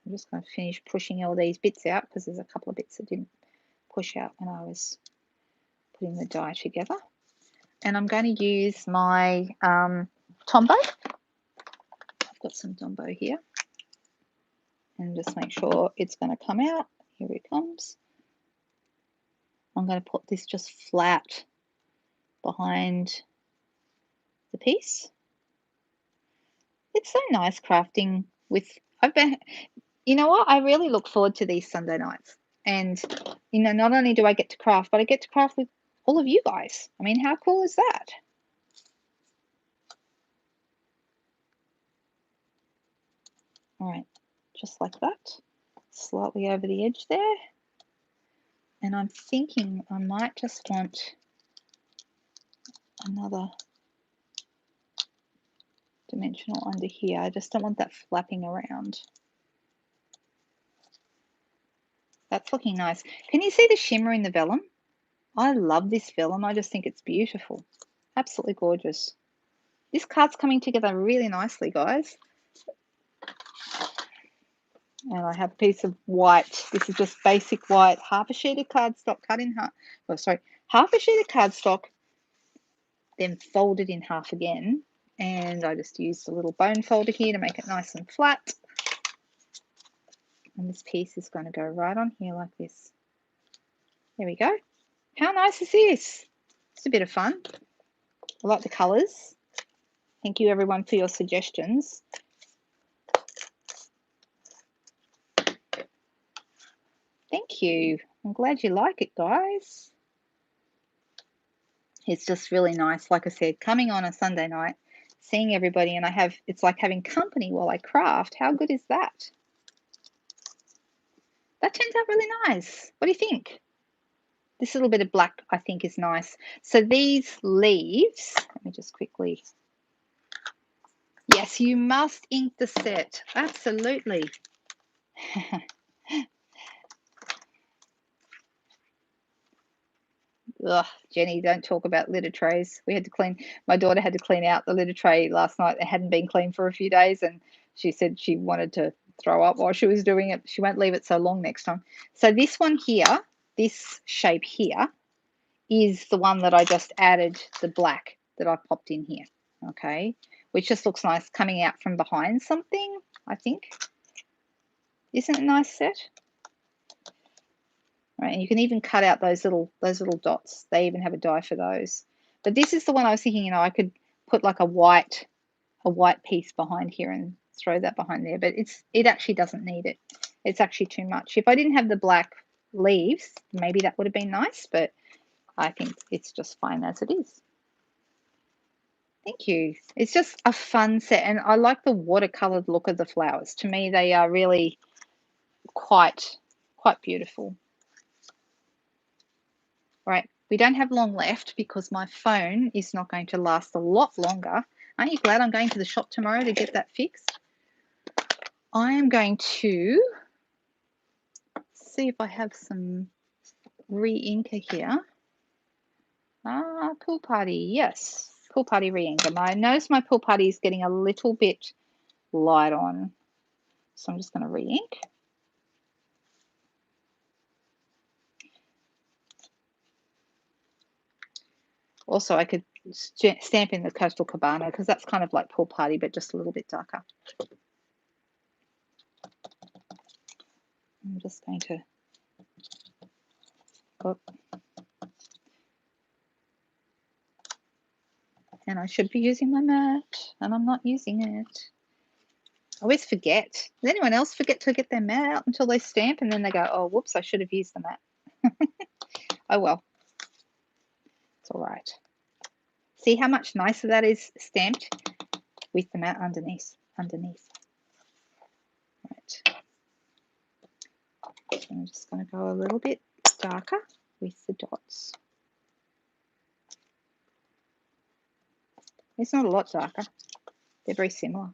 I'm just going to finish pushing all these bits out because there's a couple of bits that didn't push out when I was putting the die together. And I'm going to use my Tombow. I've got some Tombow here. And just make sure it's going to come out. Here it comes. I'm going to put this just flat behind the piece. It's so nice crafting with, you know what, I really look forward to these Sunday nights. And, you know, not only do I get to craft, but I get to craft with all of you guys. I mean, how cool is that? All right, just like that. Slightly over the edge there. And I'm thinking I might just want another dimensional under here. I just don't want that flapping around. That's looking nice. Can you see the shimmer in the vellum? I love this vellum. I just think it's beautiful. Absolutely gorgeous. This card's coming together really nicely, guys. And I have a piece of white. This is just basic white, half a sheet of cardstock cut in half. Oh, sorry, half a sheet of cardstock, then folded in half again. And I just used a little bone folder here to make it nice and flat. And this piece is going to go right on here like this. There we go. How nice is this? It's a bit of fun. I like the colours. Thank you everyone for your suggestions. Thank you. I'm glad you like it, guys. It's just really nice, like I said, coming on a Sunday night, seeing everybody, and it's like having company while I craft. How good is that? That turns out really nice. What do you think? This little bit of black, I think, is nice. So these leaves, let me just quickly. Yes, you must ink the set. Absolutely. Ugh, Jenny, don't talk about litter trays. We had to clean, my daughter had to clean out the litter tray last night. It hadn't been cleaned for a few days, and she said she wanted to throw up while she was doing it. She won't leave it so long next time. So this one here, this shape here, is the one that I just added the black that I popped in here, okay, which just looks nice coming out from behind something, I think. Isn't it a nice set? Right, and you can even cut out those little dots. They even have a die for those. But this is the one I was thinking, you know, I could put like a white piece behind here and throw that behind there, but it actually doesn't need it. It's actually too much. If I didn't have the black leaves, maybe that would have been nice, but I think it's just fine as it is. Thank you. It's just a fun set, and I like the watercolored look of the flowers. To me, they are really quite beautiful. All right, we don't have long left because my phone is not going to last a lot longer. Aren't you glad I'm going to the shop tomorrow to get that fixed? I am going to see if I have some re-inker here. Pool Party, yes. Pool Party re-inker. I notice my Pool Party is getting a little bit light on. So I'm just going to re-ink. Also, I could stamp in the Coastal Cabana because that's kind of like Pool Party, but just a little bit darker. I'm just going to... Oh. And I should be using my mat, and I'm not using it. I always forget. Does anyone else forget to get their mat out until they stamp, and then they go, oh, whoops, I should have used the mat. Oh, well. It's all right. See how much nicer that is stamped with the mat underneath. Right. So I'm just going to go a little bit darker with the dots. It's not a lot darker. They're very similar.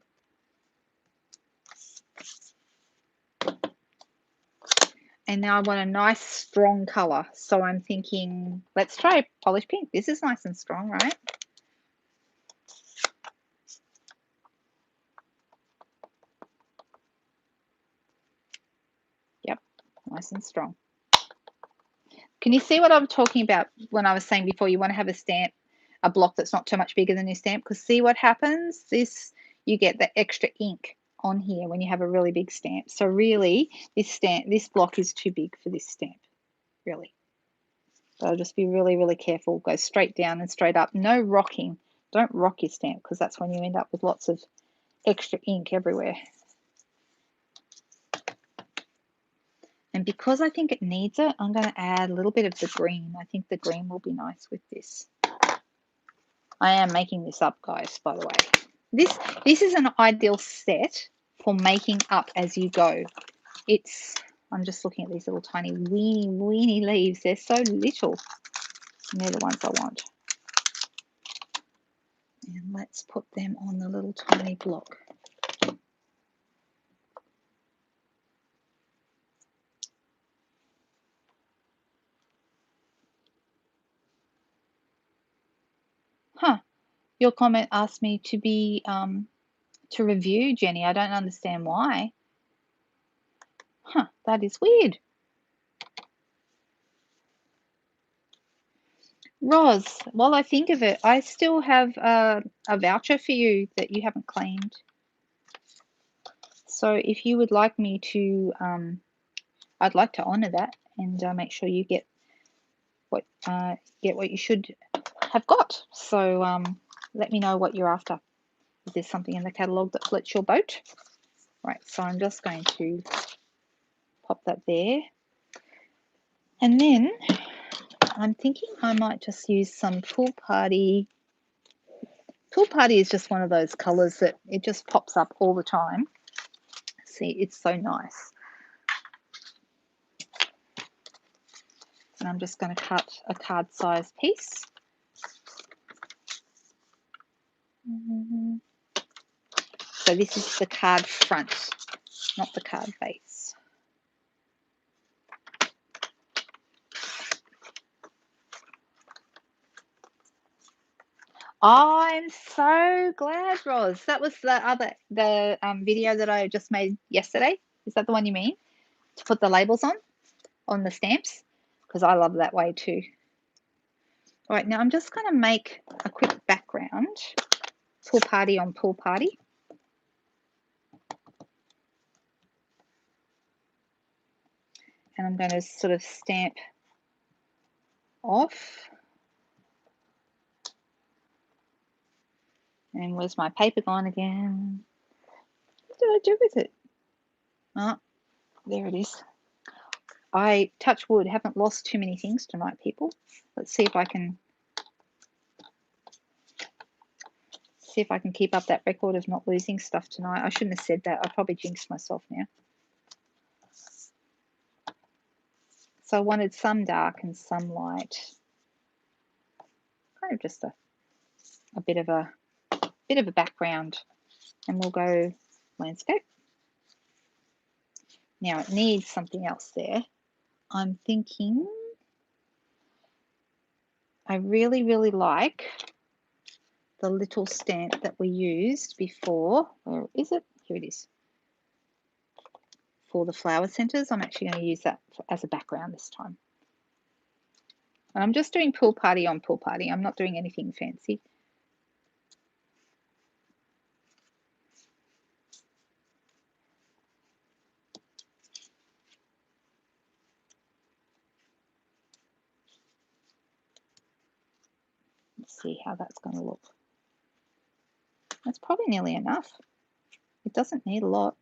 And now I want a nice strong colour. So I'm thinking, let's try Polish Pink. This is nice and strong, right? Yep, nice and strong. Can you see what I'm talking about when I was saying before you want to have a stamp, a block that's not too much bigger than your stamp? Because see what happens? You get the extra ink on here when you have a really big stamp. So really, this block is too big for this stamp, really. So just be really, really careful. Go straight down and straight up. No rocking. Don't rock your stamp because that's when you end up with lots of extra ink everywhere. And because I think it needs it, I'm going to add a little bit of the green. I think the green will be nice with this. I am making this up, guys, by the way. This is an ideal set for making up as you go. I'm just looking at these little tiny weeny leaves. They're so little. And they're the ones I want. And let's put them on the little tiny block. Huh. Your comment asked me to be to review, Jenny. I don't understand why. Huh, that is weird. Roz, while I think of it, I still have a voucher for you that you haven't claimed. So if you would like me to, I'd like to honour that and make sure you get what you should have got. So let me know what you're after. Is there something in the catalogue that floats your boat? Right, so I'm just going to pop that there. And then I'm thinking I might just use some Pool Party. Pool Party is just one of those colours that it just pops up all the time. See, it's so nice. And I'm just going to cut a card size piece. So this is the card front, not the card base. I'm so glad, Roz. That was the video that I just made yesterday. Is that the one you mean? To put the labels on the stamps? Because I love that way too. All right, now I'm just going to make a quick background. Pool Party on Pool Party. And I'm going to sort of stamp off. And where's my paper gone again? What did I do with it? Oh, there it is. I, touch wood, haven't lost too many things tonight, people. Let's see if I can keep up that record of not losing stuff tonight. I shouldn't have said that. I probably jinxed myself now. So I wanted some dark and some light. Kind of just a bit of a background. And we'll go landscape. Now it needs something else there. I'm thinking I really, really like the little stamp that we used before. Where is it? Here it is. For the flower centers, I'm actually going to use that as a background this time. And I'm just doing Pool Party on Pool Party. I'm not doing anything fancy. Let's see how that's going to look. That's probably nearly enough. It doesn't need a lot.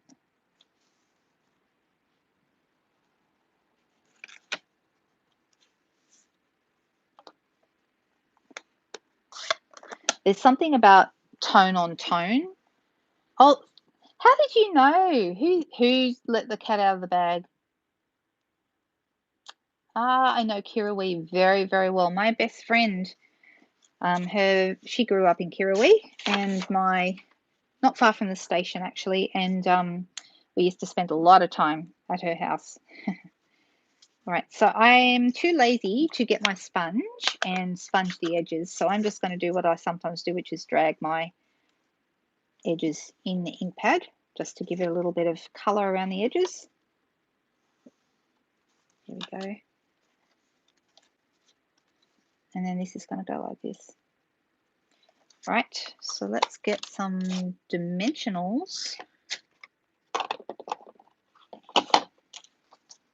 There's something about tone on tone. Oh, how did you know? Who let the cat out of the bag? Ah, I know Kirrawee very, very well. My best friend, she grew up in Kirrawee, and not far from the station actually, and we used to spend a lot of time at her house. All right, so I am too lazy to get my sponge and sponge the edges, so I'm just going to do what I sometimes do, which is drag my edges in the ink pad just to give it a little bit of color around the edges. Here we go. And then this is going to go like this. Right, so let's get some dimensionals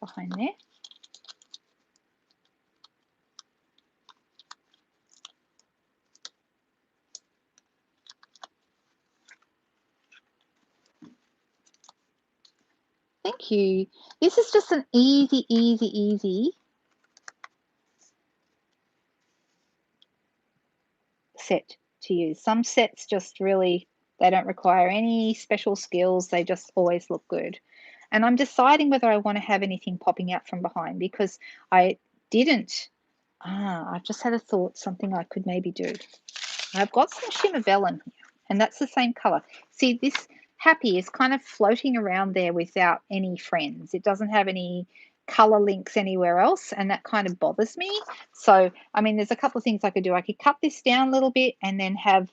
behind there. Thank you. This is just an easy set to use. Some sets just really, they don't require any special skills. They just always look good. And I'm deciding whether I want to have anything popping out from behind because I didn't. I've just had a thought, something I could maybe do. I've got some shimmer vellum here, and that's the same color. See, this Happy is kind of floating around there without any friends. It doesn't have any color links anywhere else, and that kind of bothers me. So, I mean, there's a couple of things I could do. I could cut this down a little bit and then have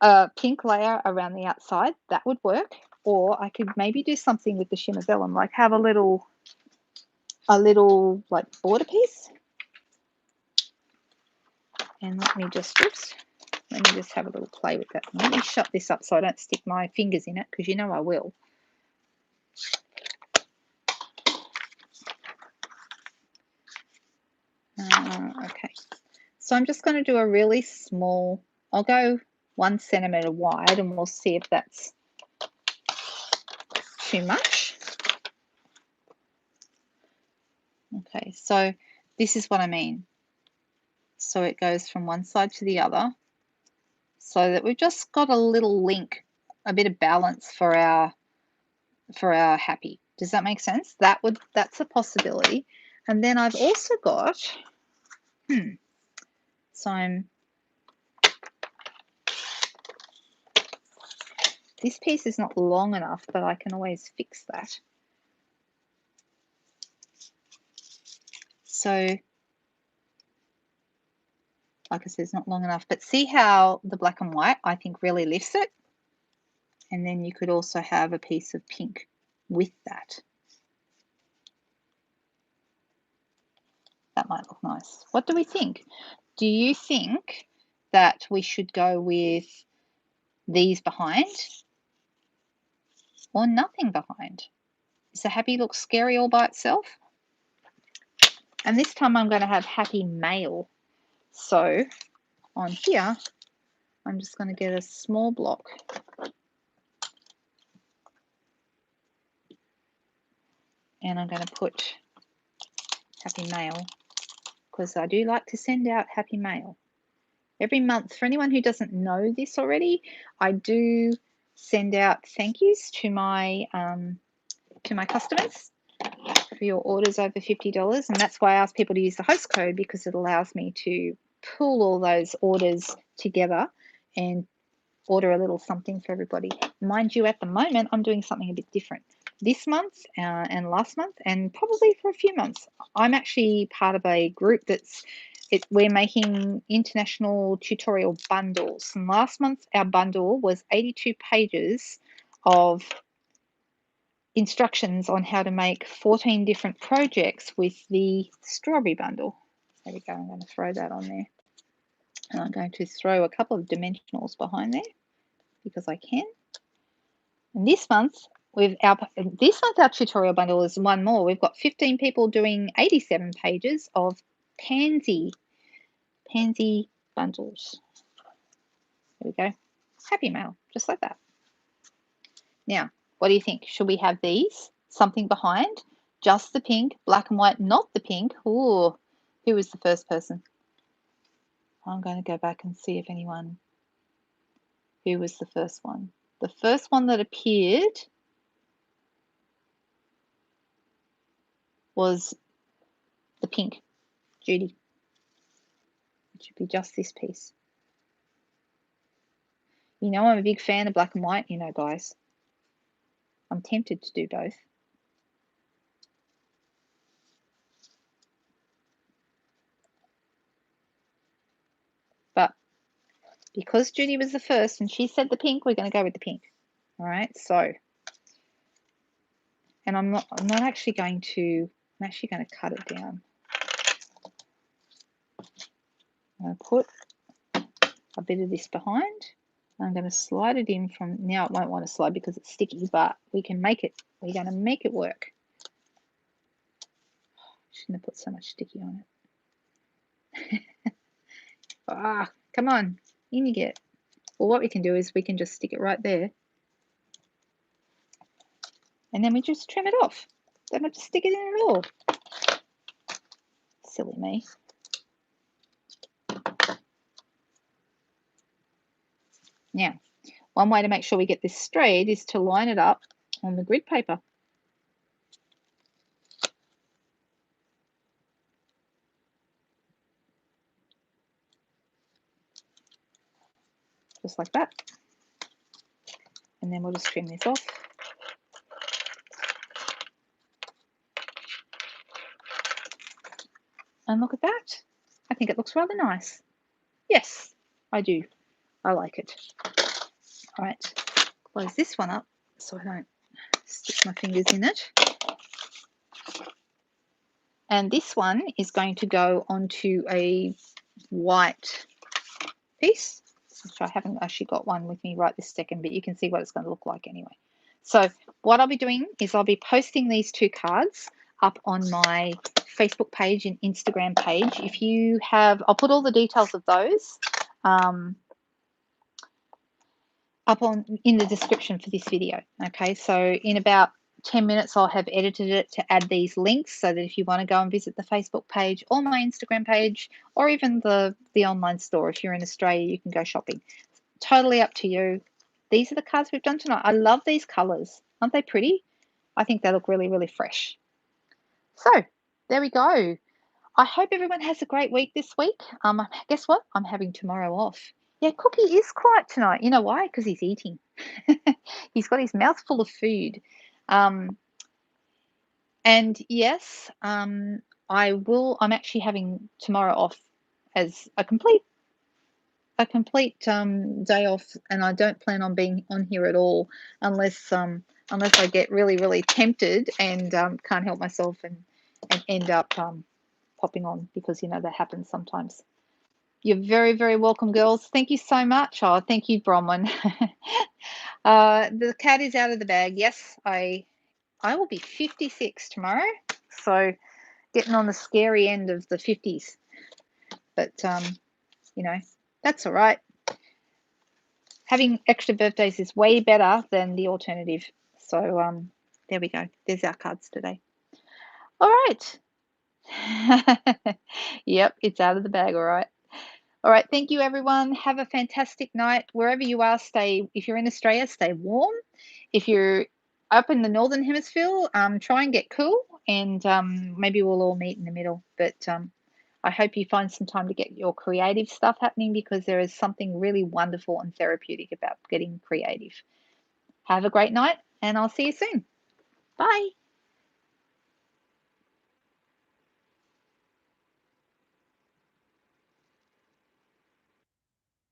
a pink layer around the outside. That would work. Or I could maybe do something with the shimmer vellum, like have a little like border piece. And let me just have a little play with that. Let me shut this up so I don't stick my fingers in it, because you know I will. Okay, so I'm just going to do a really small, I'll go 1 centimeter wide, and we'll see if that's too much. Okay, so this is what I mean. So it goes from one side to the other, so that we've just got a little link, a bit of balance for our Happy. Does that make sense? That's a possibility. And then I've also got, this piece is not long enough, but I can always fix that. So, like I said, it's not long enough, but see how the black and white, I think, really lifts it? And then you could also have a piece of pink with that. That might look nice. What do we think? Do you think that we should go with these behind or nothing behind? Does the Happy look scary all by itself? And this time I'm going to have Happy Mail. So on here, I'm just going to get a small block. And I'm going to put Happy Mail, because I do like to send out Happy Mail every month. For anyone who doesn't know this already, I do send out thank yous to my customers for your orders over $50, and that's why I ask people to use the host code, because it allows me to pull all those orders together and order a little something for everybody. Mind you, at the moment, I'm doing something a bit different. This month and last month, and probably for a few months, I'm actually part of a group we're making international tutorial bundles. And last month, our bundle was 82 pages of instructions on how to make 14 different projects with the strawberry bundle. There we go. I'm going to throw that on there. And I'm going to throw a couple of dimensionals behind there, because I can. And this month our tutorial bundle is one more. We've got 15 people doing 87 pages of pansy bundles. There we go. Happy Mail, just like that. Now, what do you think? Should we have these? Something behind? Just the pink, black and white, not the pink. Ooh, who was the first person? I'm going to go back and see if who was the first one. The first one that appeared was the pink, Judy. It should be just this piece. You know I'm a big fan of black and white, you know, guys. I'm tempted to do both. But because Judy was the first and she said the pink, we're going to go with the pink. All right, so, and I'm actually going to cut it down. I'm going to put a bit of this behind. I'm going to slide it in from, now it won't want to slide because it's sticky, but we can make it, we're going to make it work. Shouldn't have put so much sticky on it. Come on, in you get. Well, what we can do is we can just stick it right there. And then we just trim it off. Don't have to stick it in at all. Silly me. Now, one way to make sure we get this straight is to line it up on the grid paper. just like that. And then we'll just trim this off. And look at that. I think it looks rather nice. Yes, I do. I like it. All right, close this one up so I don't stick my fingers in it. And this one is going to go onto a white piece, which I haven't actually got one with me right this second, but you can see what it's going to look like anyway. So what I'll be doing is I'll be posting these 2 cards up on my Facebook page and Instagram page. If you have, I'll put all the details of those up in the description for this video. Okay, so in about 10 minutes I'll have edited it to add these links so that if you want to go and visit the Facebook page or my Instagram page or even the online store, if you're in Australia, you can go shopping. Totally up to you. These are the cards we've done tonight. I love these colors. Aren't they pretty? I think they look really, really fresh. So there we go. I hope everyone has a great week this week. Guess what? I'm having tomorrow off. Yeah, Cookie is quiet tonight. You know why? Because he's eating. He's got his mouth full of food. And yes, I'm actually having tomorrow off as a complete day off, and I don't plan on being on here at all unless I get really, really tempted and can't help myself and end up popping on, because that happens sometimes. You're very, very welcome, girls. Thank you so much. Oh, thank you, Bronwyn. The cat is out of the bag. Yes, I will be 56 tomorrow, so getting on the scary end of the 50s. But that's all right. Having extra birthdays is way better than the alternative. So there we go. There's our cards today. All right. Yep, it's out of the bag. All right. All right. Thank you, everyone. Have a fantastic night. Wherever you are, if you're in Australia, stay warm. If you're up in the Northern Hemisphere, try and get cool, and maybe we'll all meet in the middle. But I hope you find some time to get your creative stuff happening, because there is something really wonderful and therapeutic about getting creative. Have a great night, and I'll see you soon. Bye.